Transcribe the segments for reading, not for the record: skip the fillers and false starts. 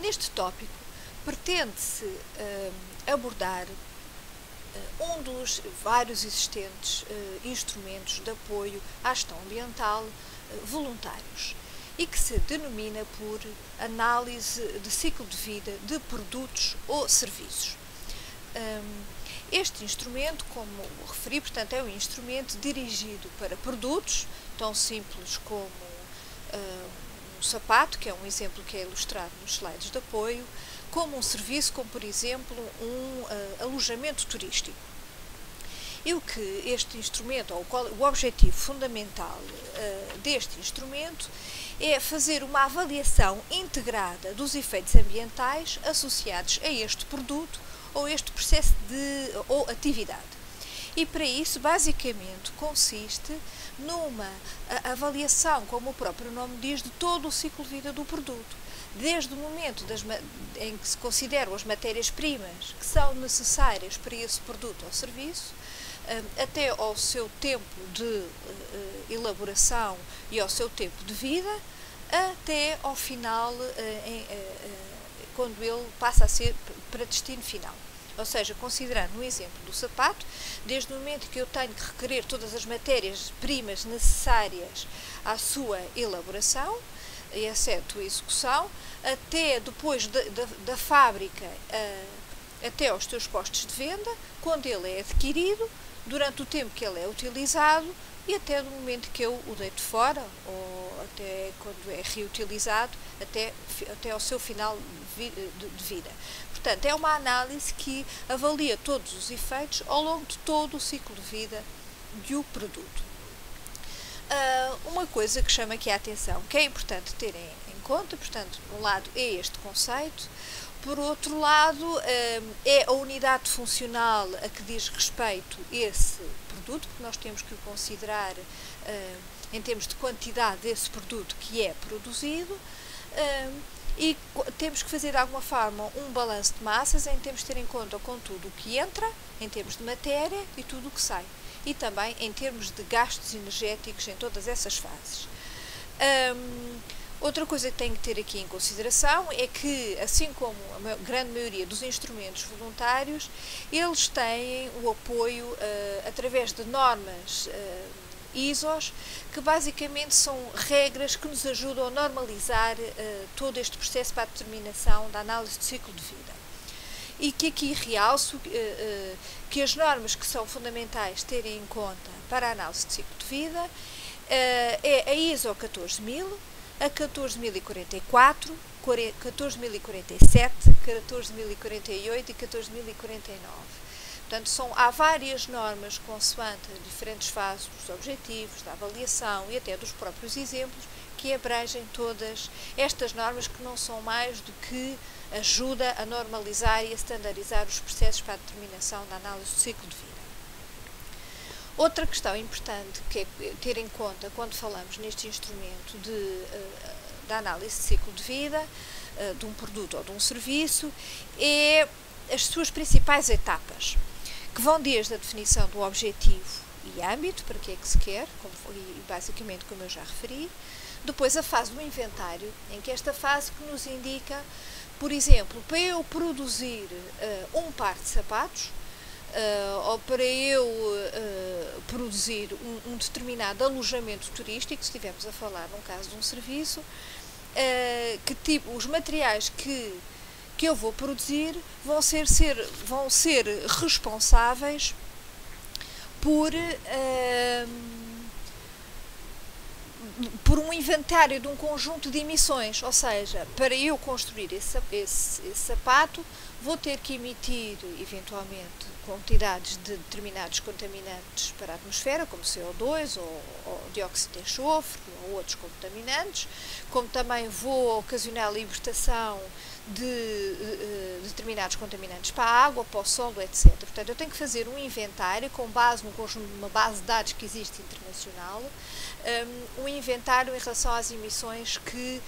Neste tópico, pretende-se abordar um dos vários existentes instrumentos de apoio à gestão ambiental voluntários e que se denomina por análise de ciclo de vida de produtos ou serviços. Este instrumento, como referi, portanto, é um instrumento dirigido para produtos tão simples como um sapato, que é um exemplo que é ilustrado nos slides de apoio, como um serviço, como por exemplo um alojamento turístico. E o que este instrumento, ou o objetivo fundamental deste instrumento, é fazer uma avaliação integrada dos efeitos ambientais associados a este produto ou este processo ou atividade. E para isso, basicamente, consiste numa avaliação, como o próprio nome diz, de todo o ciclo de vida do produto. Desde o momento em que se consideram as matérias-primas que são necessárias para esse produto ou serviço, até ao seu tempo de elaboração e ao seu tempo de vida, até ao final, quando ele passa a ser para destino final. Ou seja, considerando um exemplo do sapato, desde o momento que eu tenho que requerer todas as matérias-primas necessárias à sua elaboração, exceto a execução, até depois da fábrica, até aos teus postos de venda, quando ele é adquirido, durante o tempo que ele é utilizado e até do momento que eu o deito fora, ou até quando é reutilizado, até ao seu final de vida. Portanto, é uma análise que avalia todos os efeitos ao longo de todo o ciclo de vida do produto. Uma coisa que chama aqui a atenção, que é importante terem em conta, portanto, um lado é este conceito, por outro lado é a unidade funcional a que diz respeito esse produto, porque nós temos que o considerar em termos de quantidade desse produto que é produzido, e temos que fazer de alguma forma um balanço de massas em termos de ter em conta com tudo o que entra, em termos de matéria e tudo o que sai. E também em termos de gastos energéticos em todas essas fases. Outra coisa que tenho que ter aqui em consideração é que, assim como a grande maioria dos instrumentos voluntários, eles têm o apoio através de normas ISOs, que basicamente são regras que nos ajudam a normalizar todo este processo para a determinação da análise de ciclo de vida. E que aqui realço que as normas que são fundamentais terem em conta para a análise de ciclo de vida é a ISO 14000, a 14044, 14047, 14048 e 14049. Portanto, há várias normas consoante diferentes fases dos objetivos, da avaliação e até dos próprios exemplos que abrangem todas estas normas, que não são mais do que ajuda a normalizar e a standardizar os processos para a determinação da análise do ciclo de vida. Outra questão importante que é ter em conta quando falamos neste instrumento de análise de ciclo de vida de um produto ou de um serviço é as suas principais etapas, que vão desde a definição do objetivo e âmbito, para que é que se quer, e basicamente como eu já referi, depois a fase do inventário, em que esta fase que nos indica, por exemplo, para eu produzir um par de sapatos, ou para eu produzir um determinado alojamento turístico, se estivermos a falar num caso de um serviço, os materiais que eu vou produzir vão ser responsáveis por um inventário de um conjunto de emissões, ou seja, para eu construir esse sapato, vou ter que emitir, eventualmente, quantidades de determinados contaminantes para a atmosfera, como CO2 ou dióxido de enxofre ou outros contaminantes, como também vou ocasionar a libertação de determinados contaminantes para a água, para o solo, etc. Portanto, eu tenho que fazer um inventário com base num conjunto, numa base de dados que existe internacional, um inventário em relação às emissões que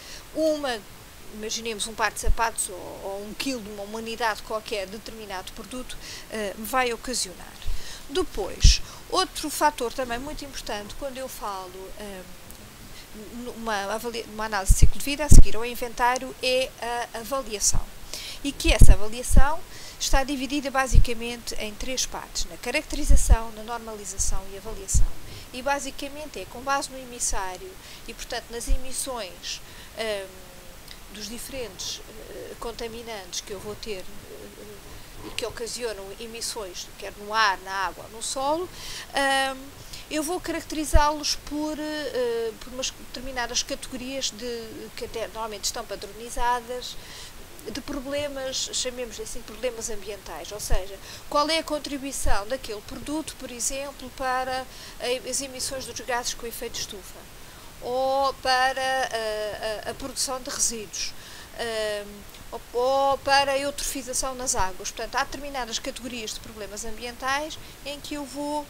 imaginemos um par de sapatos ou 1 quilo de uma unidade qualquer de determinado produto vai ocasionar. Depois, outro fator também muito importante quando eu falo uma análise de ciclo de vida, a seguir ao inventário, é a avaliação. E que essa avaliação está dividida basicamente em 3 partes: na caracterização, na normalização e avaliação. E basicamente é com base no emissário e, portanto, nas emissões dos diferentes contaminantes que eu vou ter e que ocasionam emissões, quer no ar, na água, no solo, eu vou caracterizá-los por umas determinadas categorias que até normalmente estão padronizadas, de problemas, chamemos assim, problemas ambientais, ou seja, qual é a contribuição daquele produto, por exemplo, para as emissões dos gases com efeito estufa, ou para a produção de resíduos, ou para a eutrofização nas águas. Portanto, há determinadas categorias de problemas ambientais em que eu vou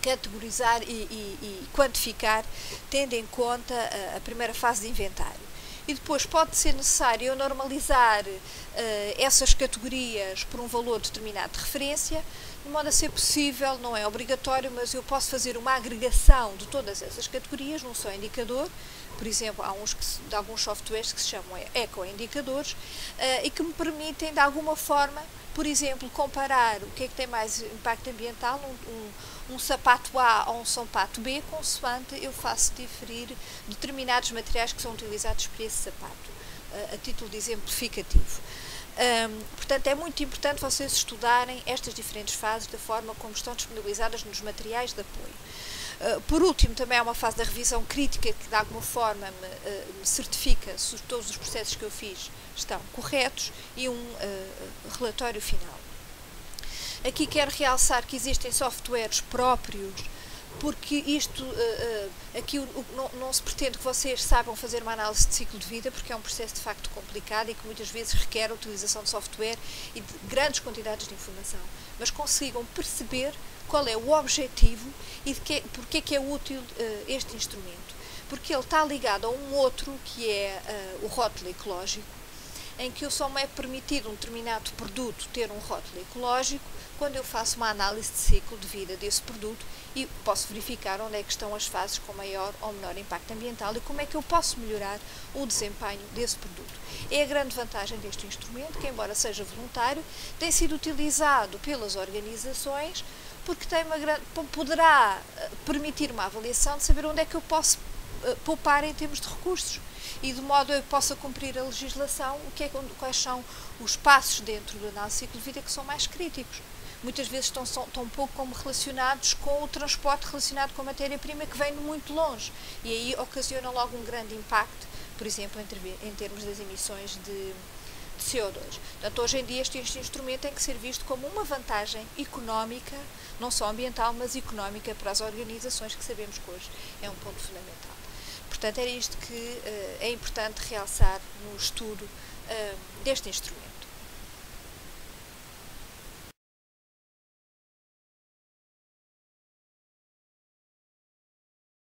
categorizar e quantificar, tendo em conta a primeira fase de inventário. E depois pode ser necessário eu normalizar essas categorias por um valor determinado de referência, de modo a ser possível, não é obrigatório, mas eu posso fazer uma agregação de todas essas categorias num só indicador. Por exemplo, há de alguns softwares que se chamam ecoindicadores e que me permitem, de alguma forma, por exemplo, comparar o que é que tem mais impacto ambiental, um sapato A ou um sapato B, consoante eu faço diferir determinados materiais que são utilizados para esse sapato, a título de exemplificativo. Portanto, é muito importante vocês estudarem estas diferentes fases da forma como estão disponibilizadas nos materiais de apoio. Por último, também há uma fase da revisão crítica que de alguma forma me certifica se todos os processos que eu fiz estão corretos, e um relatório final. Aqui quero realçar que existem softwares próprios, porque isto, aqui não se pretende que vocês saibam fazer uma análise de ciclo de vida, porque é um processo de facto complicado e que muitas vezes requer a utilização de software e de grandes quantidades de informação, mas consigam perceber qual é o objetivo e porque é que é útil este instrumento. Porque ele está ligado a um outro, que é o rótulo ecológico, em que só me é permitido um determinado produto ter um rótulo ecológico quando eu faço uma análise de ciclo de vida desse produto e posso verificar onde é que estão as fases com maior ou menor impacto ambiental e como é que eu posso melhorar o desempenho desse produto. É a grande vantagem deste instrumento, que embora seja voluntário, tem sido utilizado pelas organizações porque poderá permitir uma avaliação de saber onde é que eu posso poupar em termos de recursos e de modo a eu possa cumprir a legislação, quais são os passos dentro do análise de ciclo de vida que são mais críticos. Muitas vezes estão um pouco como relacionados com o transporte relacionado com a matéria-prima que vem de muito longe e aí ocasiona logo um grande impacto, por exemplo, em termos das emissões de CO2. Portanto, hoje em dia este instrumento tem que ser visto como uma vantagem económica, não só ambiental, mas económica para as organizações, que sabemos que hoje é um ponto fundamental. Portanto, era isto que é importante realçar no estudo deste instrumento.